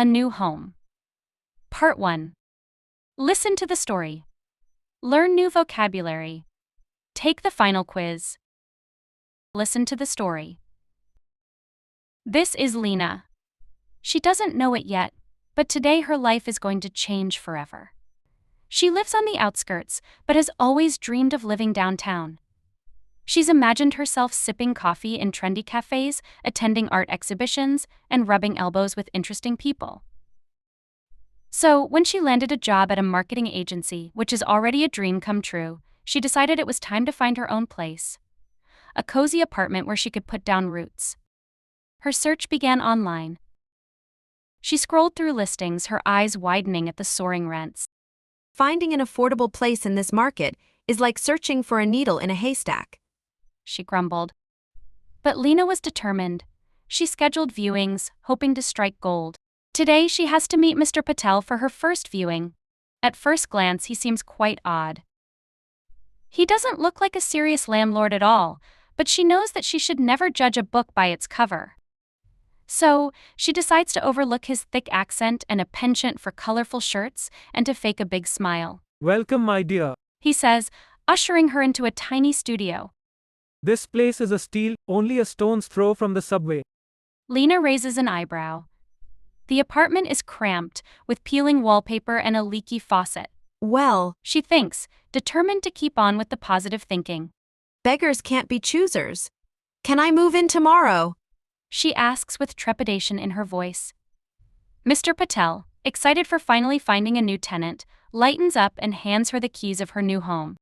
A New Home. Part 1. Listen to the story. Learn new vocabulary. Take the final quiz. Listen to the story. This is Lena. She doesn't know it yet, but today her life is going to change forever. She lives on the outskirts, but has always dreamed of living downtown. She's imagined herself sipping coffee in trendy cafes, attending art exhibitions, and rubbing elbows with interesting people. So, when she landed a job at a marketing agency, which is already a dream come true, she decided it was time to find her own place. A cozy apartment where she could put down roots. Her search began online. She scrolled through listings, her eyes widening at the soaring rents. Finding an affordable place in this market is like searching for a needle in a haystack, she grumbled. But Lena was determined. She scheduled viewings, hoping to strike gold. Today she has to meet Mr. Patel for her first viewing. At first glance he seems quite odd. He doesn't look like a serious landlord at all, but she knows that she should never judge a book by its cover. So, she decides to overlook his thick accent and a penchant for colorful shirts and to fake a big smile. "Welcome, my dear. He says, ushering her into a tiny studio. This place is a steal, only a stone's throw from the subway." Lena raises an eyebrow. The apartment is cramped, with peeling wallpaper and a leaky faucet. Well, She thinks, determined to keep on with the positive thinking. beggars can't be choosers. Can I move in tomorrow? She asks with trepidation in her voice. Mr. Patel, excited for finally finding a new tenant, lightens up and hands her the keys of her new home.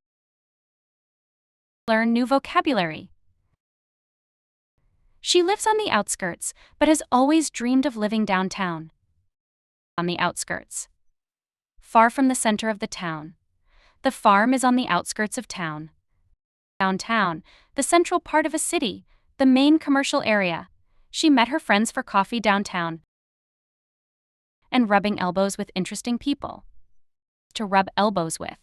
Learn new vocabulary. She lives on the outskirts, but has always dreamed of living downtown. On the outskirts. Far from the center of the town. The farm is on the outskirts of town. Downtown, the central part of a city, the main commercial area. She met her friends for coffee downtown. And rubbing elbows with interesting people. To rub elbows with.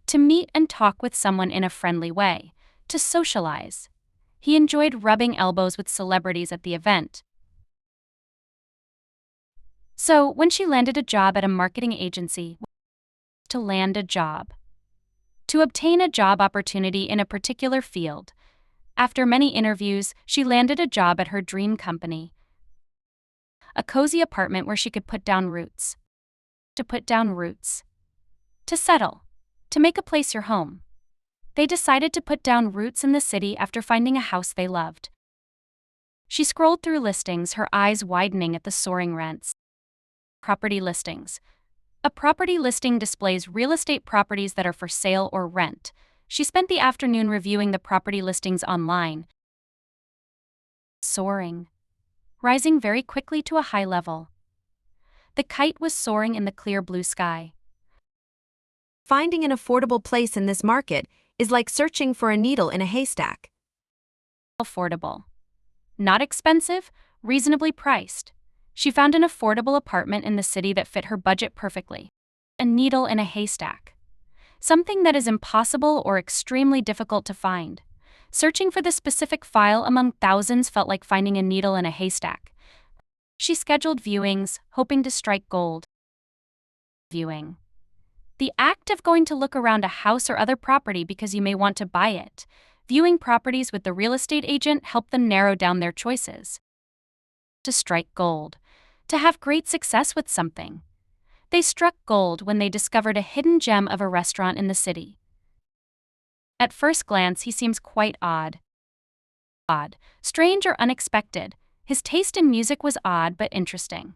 To meet and talk with someone in a friendly way. To socialize. He enjoyed rubbing elbows with celebrities at the event. So, when she landed a job at a marketing agency, to land a job. To obtain a job opportunity in a particular field. After many interviews, she landed a job at her dream company. A cozy apartment where she could put down roots. To put down roots. To settle. To make a place your home. They decided to put down roots in the city after finding a house they loved. She scrolled through listings, her eyes widening at the soaring rents. Property listings. A property listing displays real estate properties that are for sale or rent. She spent the afternoon reviewing the property listings online. Soaring. Rising very quickly to a high level. The kite was soaring in the clear blue sky. Finding an affordable place in this market is like searching for a needle in a haystack. Affordable. Not expensive, reasonably priced. She found an affordable apartment in the city that fit her budget perfectly. A needle in a haystack. Something that is impossible or extremely difficult to find. Searching for the specific file among thousands felt like finding a needle in a haystack. She scheduled viewings, hoping to strike gold. Viewing. The act of going to look around a house or other property because you may want to buy it. Viewing properties with the real estate agent helped them narrow down their choices. To strike gold. To have great success with something. They struck gold when they discovered a hidden gem of a restaurant in the city. At first glance, he seems quite odd. Odd, strange or unexpected. His taste in music was odd but interesting.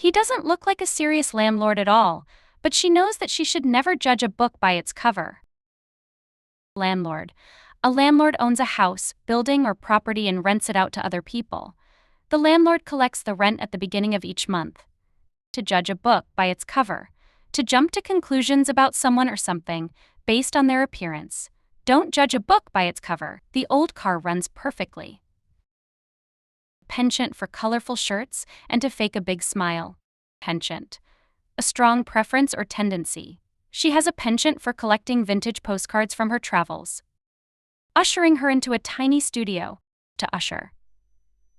He doesn't look like a serious landlord at all, but she knows that she should never judge a book by its cover. Landlord. A landlord owns a house, building, or property and rents it out to other people. The landlord collects the rent at the beginning of each month. To judge a book by its cover. To jump to conclusions about someone or something based on their appearance. Don't judge a book by its cover. The old car runs perfectly. Penchant for colorful shirts and to fake a big smile. Penchant. A strong preference or tendency. She has a penchant for collecting vintage postcards from her travels. Ushering her into a tiny studio. To usher.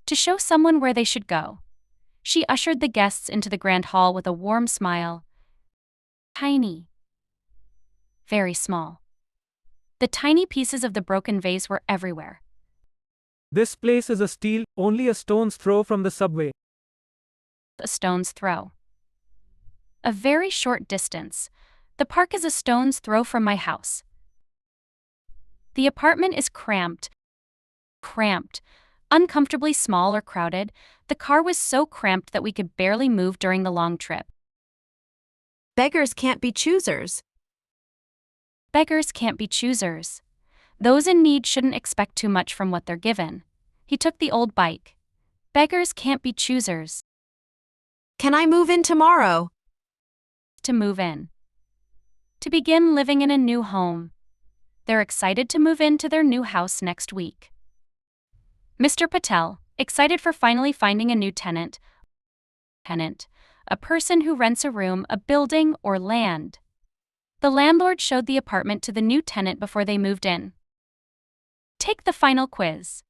To show someone where they should go. She ushered the guests into the grand hall with a warm smile. Tiny. Very small. The tiny pieces of the broken vase were everywhere. This place is a steal, only a stone's throw from the subway. A stone's throw. A very short distance. The park is a stone's throw from my house. The apartment is cramped, uncomfortably small or crowded. The car was so cramped that we could barely move during the long trip. Beggars can't be choosers. Beggars can't be choosers. Those in need shouldn't expect too much from what they're given. He took the old bike. Beggars can't be choosers. Can I move in tomorrow? To move in. To begin living in a new home. They're excited to move into their new house next week. Mr. Patel, excited for finally finding a new tenant. A person who rents a room, a building, or land. The landlord showed the apartment to the new tenant before they moved in. Take the final quiz.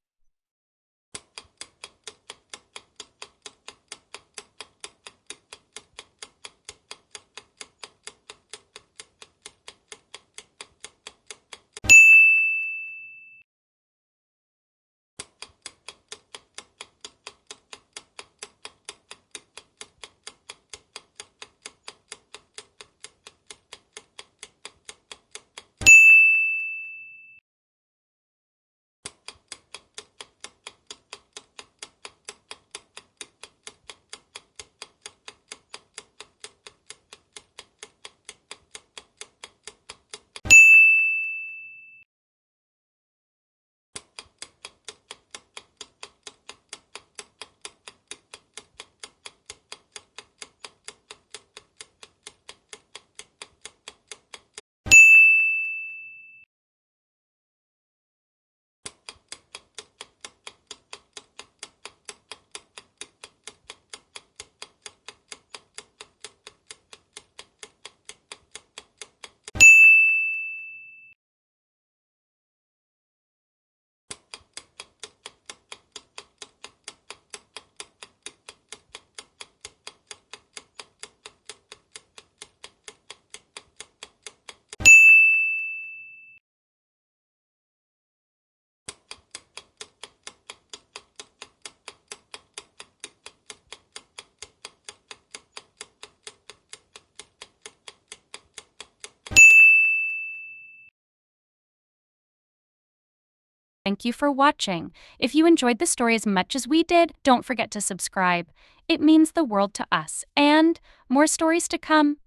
Thank you for watching. If you enjoyed the story as much as we did, don't forget to subscribe. It means the world to us. And more stories to come.